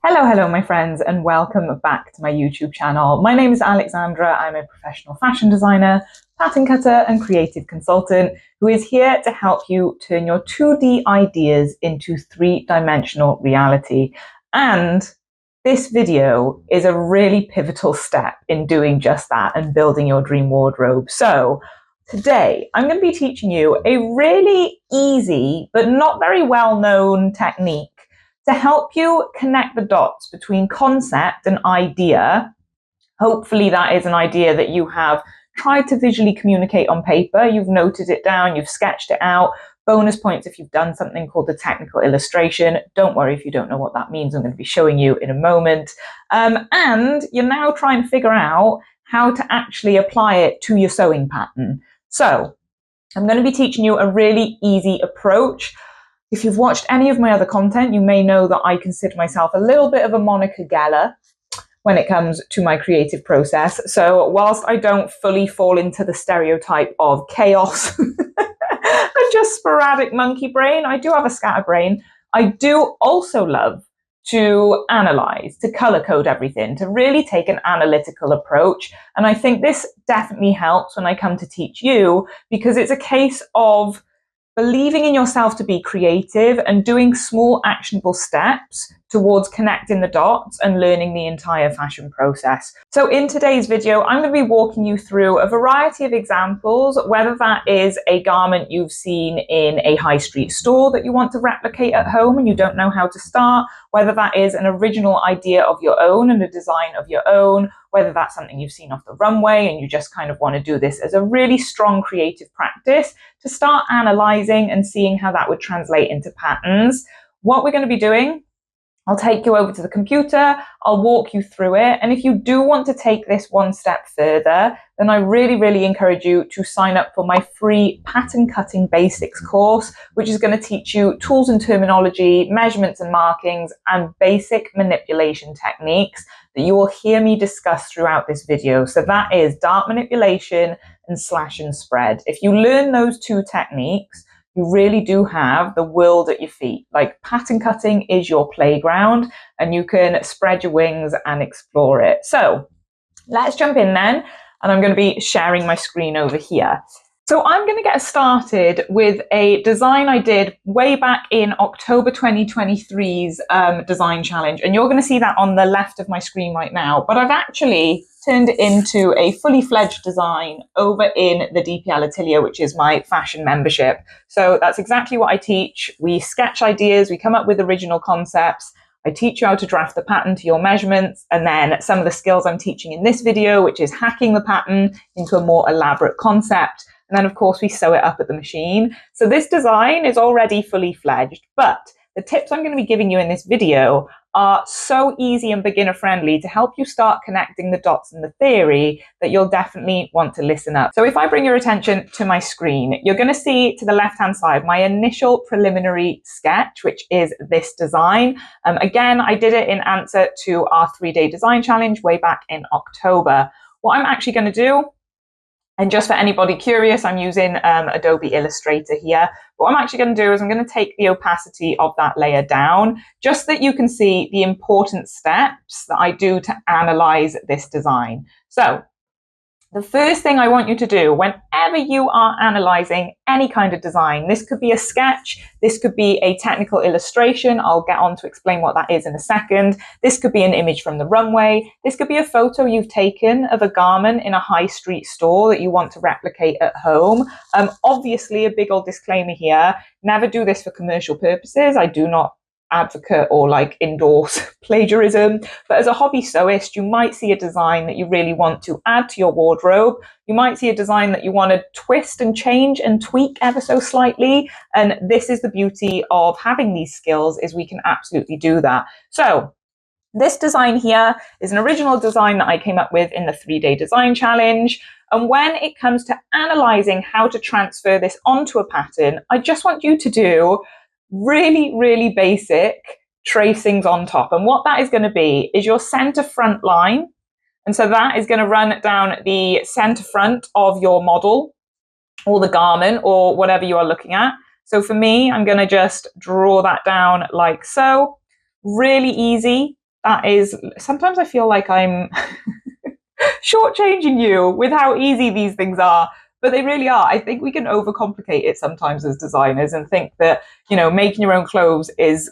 Hello, my friends, and welcome back to my YouTube channel. My name is Alexandra. I'm a professional fashion designer, pattern cutter, and creative consultant who is here to help you turn your 2D ideas into three-dimensional reality. And this video is a really pivotal step in doing just that and building your dream wardrobe. So today, I'm going to be teaching you a really easy but not very well-known technique to help you connect the dots between concept and idea. Hopefully that is an idea that you have tried to visually communicate on paper, you've noted it down, you've sketched it out. Bonus points if you've done something called a technical illustration. Don't worry if you don't know what that means, I'm going to be showing you in a moment. And you're now trying to figure out how to actually apply it to your sewing pattern. So I'm going to be teaching you a really easy approach. If you've watched any of my other content, you may know that I consider myself a little bit of a Monica Geller when it comes to my creative process. So whilst I don't fully fall into the stereotype of chaos and just sporadic monkey brain, I do have a scatterbrain. I do also love to analyze, to color code everything, to really take an analytical approach. And I think this definitely helps when I come to teach you, because it's a case of believing in yourself to be creative and doing small actionable steps towards connecting the dots and learning the entire fashion process. So in today's video, I'm going to be walking you through a variety of examples, whether that is a garment you've seen in a high street store that you want to replicate at home and you don't know how to start, whether that is an original idea of your own and a design of your own, whether that's something you've seen off the runway and you just kind of want to do this as a really strong creative practice to start analyzing and seeing how that would translate into patterns. What we're going to be doing, I'll take you over to the computer, I'll walk you through it. And if you do want to take this one step further, then I really encourage you to sign up for my free Pattern Cutting Basics course, which is going to teach you tools and terminology, measurements and markings, and basic manipulation techniques that you will hear me discuss throughout this video. So that is dart manipulation and slash and spread. If you learn those two techniques, you really do have the world at your feet. Like, pattern cutting is your playground and you can spread your wings and explore it. So let's jump in then, and I'm going to be sharing my screen over here. So I'm going to get started with a design I did way back in October 2023's design challenge. And you're going to see that on the left of my screen right now. But I've actually turned it into a fully fledged design over in the DPL Atelier, which is my fashion membership. So that's exactly what I teach. We sketch ideas, we come up with original concepts. I teach you how to draft the pattern to your measurements, and then some of the skills I'm teaching in this video, which is hacking the pattern into a more elaborate concept. And then, of course, we sew it up at the machine. So this design is already fully fledged, but the tips I'm going to be giving you in this video are so easy and beginner friendly to help you start connecting the dots in the theory that you'll definitely want to listen up. So if I bring your attention to my screen, you're going to see to the left-hand side my initial preliminary sketch, which is this design. Again, I did it in answer to our 3-day design challenge way back in October. What I'm actually going to do, and just for anybody curious, I'm using Adobe Illustrator here. But what I'm actually going to do is I'm going to take the opacity of that layer down, just so that you can see the important steps that I do to analyze this design. So the first thing I want you to do whenever you are analyzing any kind of design, this could be a sketch, this could be a technical illustration, I'll get on to explain what that is in a second, this could be an image from the runway, this could be a photo you've taken of a garment in a high street store that you want to replicate at home. Obviously, a big old disclaimer here, never do this for commercial purposes. I do not advocate or endorse plagiarism, but as a hobby sewist, you might see a design that you really want to add to your wardrobe. You might see a design that you want to twist and change and tweak ever so slightly, and this is the beauty of having these skills, is we can absolutely do that. So this design here is an original design that I came up with in the 3-day design challenge. And when it comes to analyzing how to transfer this onto a pattern, I just want you to do really basic tracings on top. And what that is going to be is your center front line. And so that is going to run down the center front of your model or the garment or whatever you are looking at. So for me, I'm going to just draw that down like so. Really easy. that is, sometimes I feel like I'm shortchanging you with how easy these things are, but they really are. I think we can overcomplicate it sometimes as designers and think that, making your own clothes is,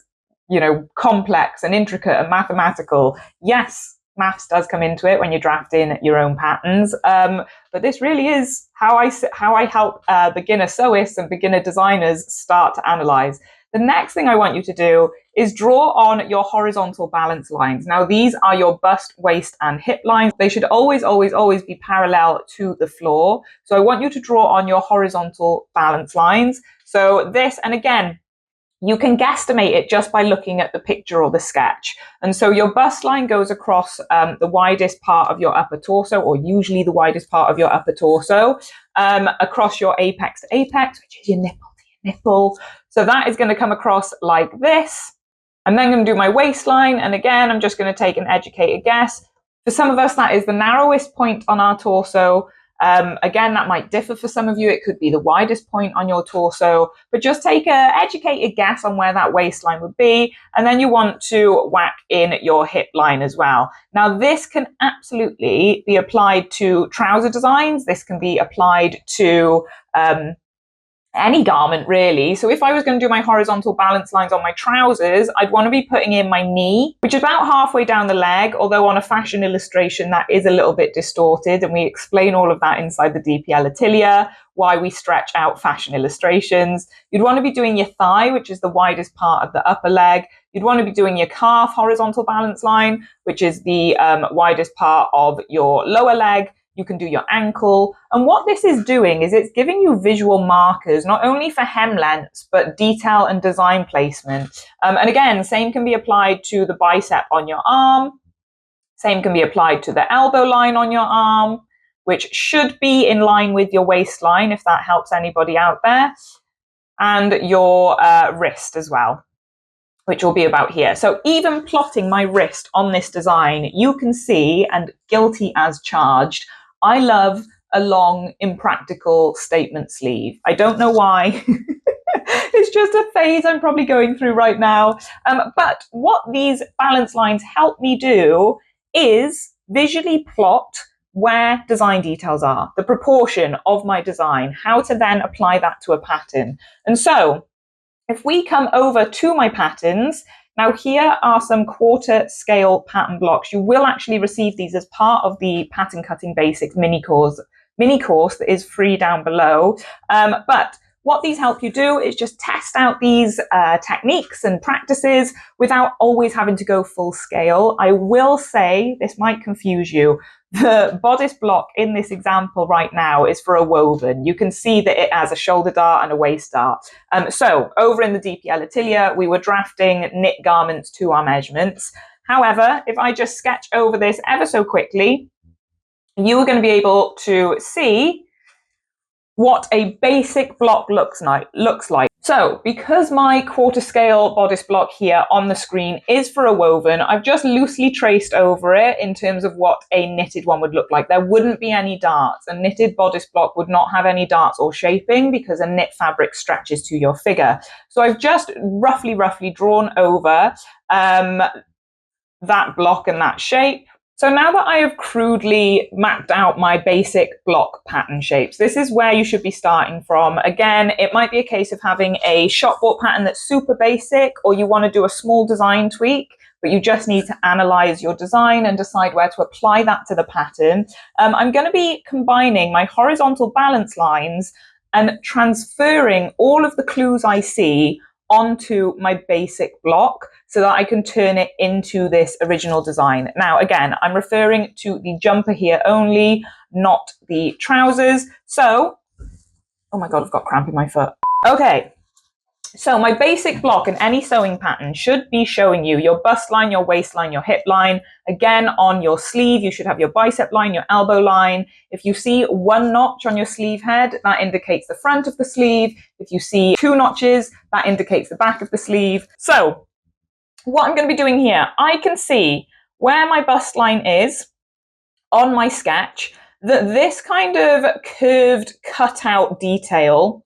complex and intricate and mathematical. Yes, maths does come into it when you're drafting your own patterns, but this really is how I help beginner sewists and beginner designers start to analyze. The next thing I want you to do is draw on your horizontal balance lines. Now, these are your bust, waist, and hip lines. They should always, always, always be parallel to the floor. So I want you to draw on your horizontal balance lines. So this, and again, you can guesstimate it just by looking at the picture or the sketch. And so your bust line goes across the widest part of your upper torso, or usually the widest part of your upper torso, across your apex to apex, which is your nipple to your nipple. So that is going to come across like this. I'm then going to do my waistline. And again, I'm just going to take an educated guess. For some of us, that is the narrowest point on our torso. Again, that might differ for some of you. It could be the widest point on your torso, but just take an educated guess on where that waistline would be. And then you want to whack in your hip line as well. Now, this can absolutely be applied to trouser designs. This can be applied to any garment really. So if I was going to do my horizontal balance lines on my trousers, I'd want to be putting in my knee, which is about halfway down the leg, although on a fashion illustration that is a little bit distorted, and we explain all of that inside the DPL Atelier, why we stretch out fashion illustrations. You'd want to be doing your thigh, which is the widest part of the upper leg. You'd want to be doing your calf horizontal balance line, which is the widest part of your lower leg. You can do your ankle. And what this is doing is it's giving you visual markers, not only for hem lengths, but detail and design placement. And again, same can be applied to the bicep on your arm. Same can be applied to the elbow line on your arm, which should be in line with your waistline, if that helps anybody out there. And your wrist as well, which will be about here. So even plotting my wrist on this design, you can see, and guilty as charged, I love a long, impractical statement sleeve. I don't know why. It's just a phase I'm probably going through right now. But what these balance lines help me do is visually plot where design details are, the proportion of my design, how to then apply that to a pattern. And so if we come over to my patterns, now here are some quarter scale pattern blocks. You will actually receive these as part of the Pattern Cutting Basics mini course that is free down below. But what these help you do is just test out these techniques and practices without always having to go full scale. I will say, this might confuse you, the bodice block in this example right now is for a woven. You can see that it has a shoulder dart and a waist dart. So over in the DPL Atelier, we were drafting knit garments to our measurements. However, if I just sketch over this ever so quickly, you are going to be able to see what a basic block looks like. So because my quarter scale bodice block here on the screen is for a woven, I've just loosely traced over it in terms of what a knitted one would look like. There wouldn't be any darts. A knitted bodice block would not have any darts or shaping because a knit fabric stretches to your figure. So I've just roughly drawn over that block and that shape. So now that I have crudely mapped out my basic block pattern shapes, this is where you should be starting from. Again, it might be a case of having a shop bought pattern that's super basic, or you want to do a small design tweak, but you just need to analyze your design and decide where to apply that to the pattern. I'm going to be combining my horizontal balance lines and transferring all of the clues I see onto my basic block so that I can turn it into this original design. Now, again, I'm referring to the jumper here only, not the trousers. So, oh my God, I've got cramp in my foot. Okay. So my basic block in any sewing pattern should be showing you your bust line, your waistline, your hip line. Again, on your sleeve, you should have your bicep line, your elbow line. If you see one notch on your sleeve head, that indicates the front of the sleeve. If you see two notches, that indicates the back of the sleeve. So what I'm going to be doing here, I can see where my bust line is on my sketch, that this kind of curved cutout detail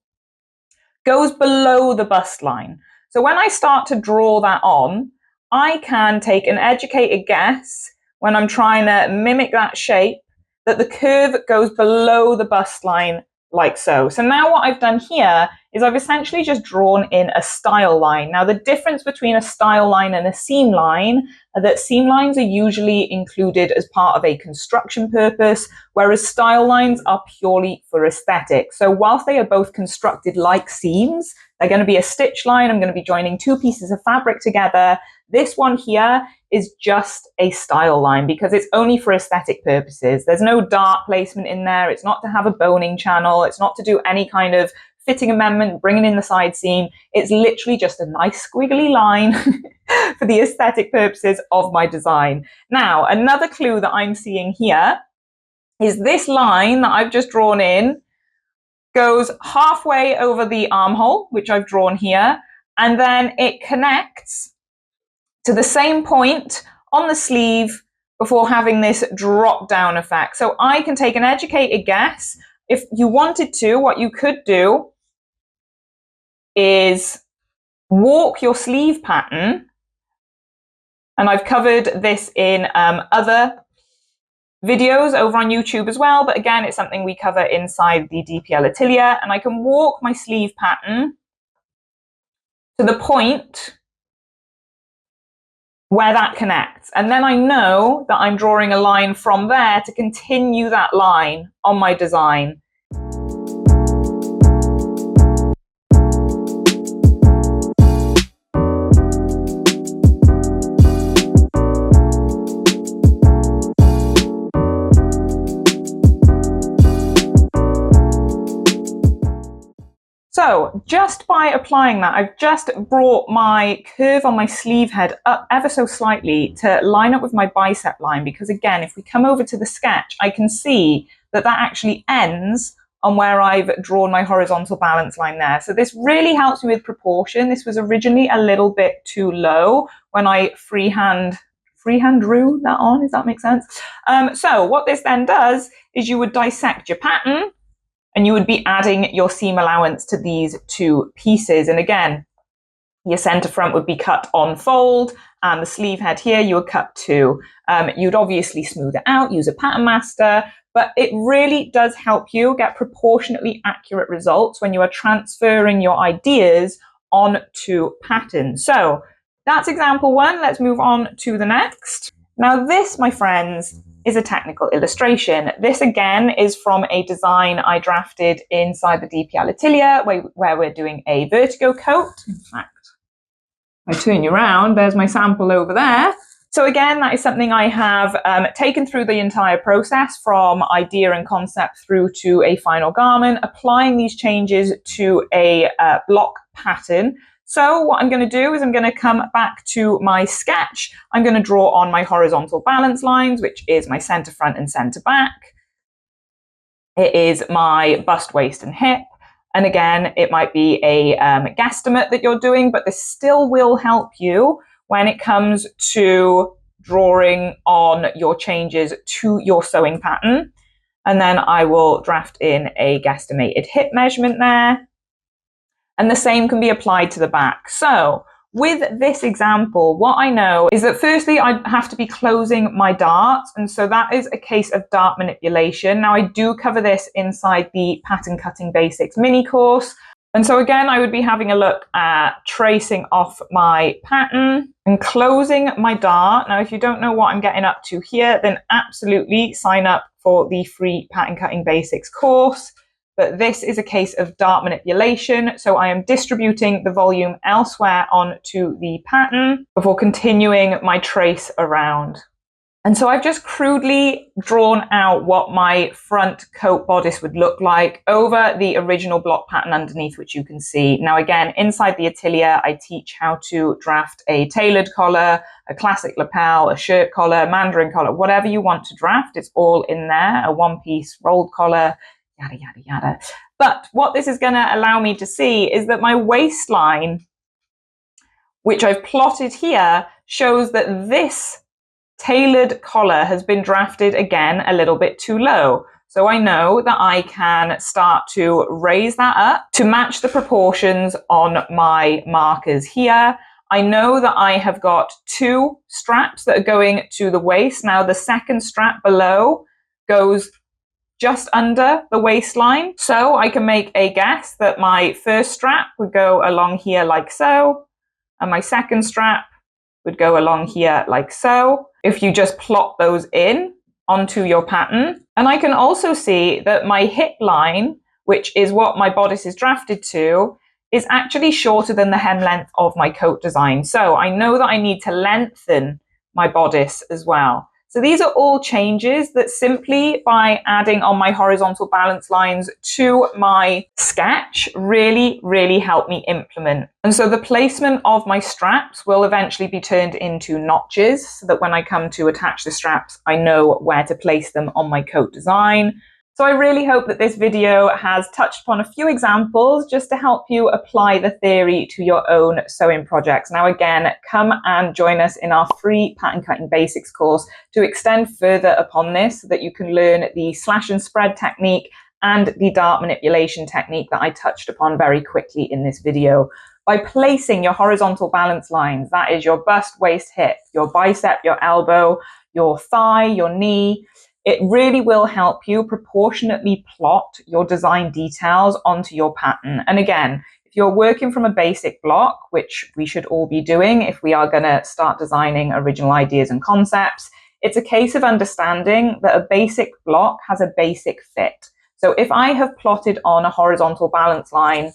goes below the bust line. So when I start to draw that on, I can take an educated guess when I'm trying to mimic that shape that the curve goes below the bust line like so. So now what I've done here is I've essentially just drawn in a style line. Now the difference between a style line and a seam line are that seam lines are usually included as part of a construction purpose, whereas style lines are purely for aesthetic. So whilst they are both constructed like seams, they're going to be a stitch line. I'm going to be joining two pieces of fabric together. This one here is just a style line because it's only for aesthetic purposes. There's no dart placement in there. It's not to have a boning channel. It's not to do any kind of fitting amendment, bringing in the side seam. It's literally just a nice squiggly line for the aesthetic purposes of my design. Now, another clue that I'm seeing here is this line that I've just drawn in goes halfway over the armhole, which I've drawn here, and then it connects to the same point on the sleeve before having this drop down effect. So I can take an educated guess. If you wanted to, what you could do is walk your sleeve pattern, and I've covered this in other videos over on YouTube as well, but again, it's something we cover inside the DPL Atelier, and I can walk my sleeve pattern to the point where that connects. And then I know that I'm drawing a line from there to continue that line on my design. So just by applying that, I've just brought my curve on my sleeve head up ever so slightly to line up with my bicep line, because again, if we come over to the sketch, I can see that that actually ends on where I've drawn my horizontal balance line there. So this really helps me with proportion. This was originally a little bit too low when I freehand drew that on, does that make sense? So what this then does is you would dissect your pattern, and you would be adding your seam allowance to these two pieces. And again, your center front would be cut on fold, and the sleeve head here you would cut too. You'd obviously smooth it out, use a pattern master, but it really does help you get proportionately accurate results when you are transferring your ideas onto patterns. So that's example one. Let's move on to the next. Now this, my friends, is a technical illustration. This again is from a design I drafted inside the DPL Atelier where we're doing a vertigo coat. In fact, if I turn you around, there's my sample over there. So again, that is something I have taken through the entire process from idea and concept through to a final garment, applying these changes to a block pattern. So what I'm going to do is I'm going to come back to my sketch. I'm going to draw on my horizontal balance lines, which is my center front and center back. It is my bust, waist and hip. And again, it might be a guesstimate that you're doing, but this still will help you when it comes to drawing on your changes to your sewing pattern. And then I will draft in a guesstimated hip measurement there. And the same can be applied to the back. So with this example, what I know is that firstly, I have to be closing my darts. And so that is a case of dart manipulation. Now I do cover this inside the Pattern Cutting Basics mini course. And so again, I would be having a look at tracing off my pattern and closing my dart. Now, if you don't know what I'm getting up to here, then absolutely sign up for the free Pattern Cutting Basics course. But this is a case of dart manipulation. So I am distributing the volume elsewhere onto the pattern before continuing my trace around. And so I've just crudely drawn out what my front coat bodice would look like over the original block pattern underneath, which you can see. Now, again, inside the Atelier, I teach how to draft a tailored collar, a classic lapel, a shirt collar, mandarin collar, whatever you want to draft. It's all in there, a one-piece rolled collar, yada, yada, yada. But what this is going to allow me to see is that my waistline, which I've plotted here, shows that this tailored collar has been drafted again a little bit too low. So I know that I can start to raise that up to match the proportions on my markers here. I know that I have got 2 straps that are going to the waist. Now the second strap below goes just under the waistline. So I can make a guess that my first strap would go along here like so, and my second strap would go along here like so, if you just plot those in onto your pattern. And I can also see that my hip line, which is what my bodice is drafted to, is actually shorter than the hem length of my coat design. So I know that I need to lengthen my bodice as well. So these are all changes that simply by adding on my horizontal balance lines to my sketch really help me implement. And so the placement of my straps will eventually be turned into notches so that when I come to attach the straps, I know where to place them on my coat design. So I really hope that this video has touched upon a few examples just to help you apply the theory to your own sewing projects. Now again, come and join us in our free Pattern Cutting Basics course to extend further upon this so that you can learn the slash and spread technique and the dart manipulation technique that I touched upon very quickly in this video. By placing your horizontal balance lines, that is your bust, waist, hip, your bicep, your elbow, your thigh, your knee, it really will help you proportionately plot your design details onto your pattern. And again, if you're working from a basic block, which we should all be doing if we are going to start designing original ideas and concepts, it's a case of understanding that a basic block has a basic fit. So if I have plotted on a horizontal balance line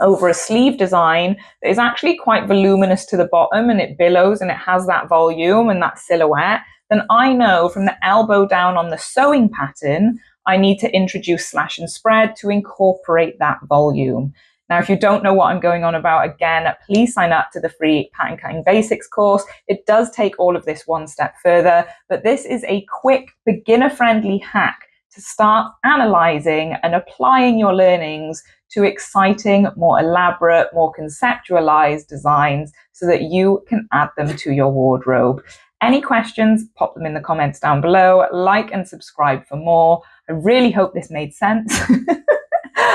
over a sleeve design that is actually quite voluminous to the bottom and it billows and it has that volume and that silhouette, then I know from the elbow down on the sewing pattern, I need to introduce slash and spread to incorporate that volume. Now, if you don't know what I'm going on about, again, please sign up to the free Pattern Cutting Basics course. It does take all of this one step further, but this is a quick, beginner-friendly hack to start analyzing and applying your learnings to exciting, more elaborate, more conceptualized designs so that you can add them to your wardrobe. Any questions, pop them in the comments down below. Like and subscribe for more. I really hope this made sense.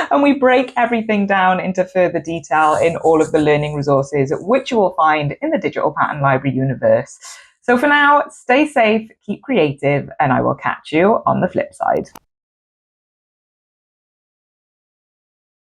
And we break everything down into further detail in all of the learning resources, which you will find in the Digital Pattern Library universe. So for now, stay safe, keep creative, and I will catch you on the flip side.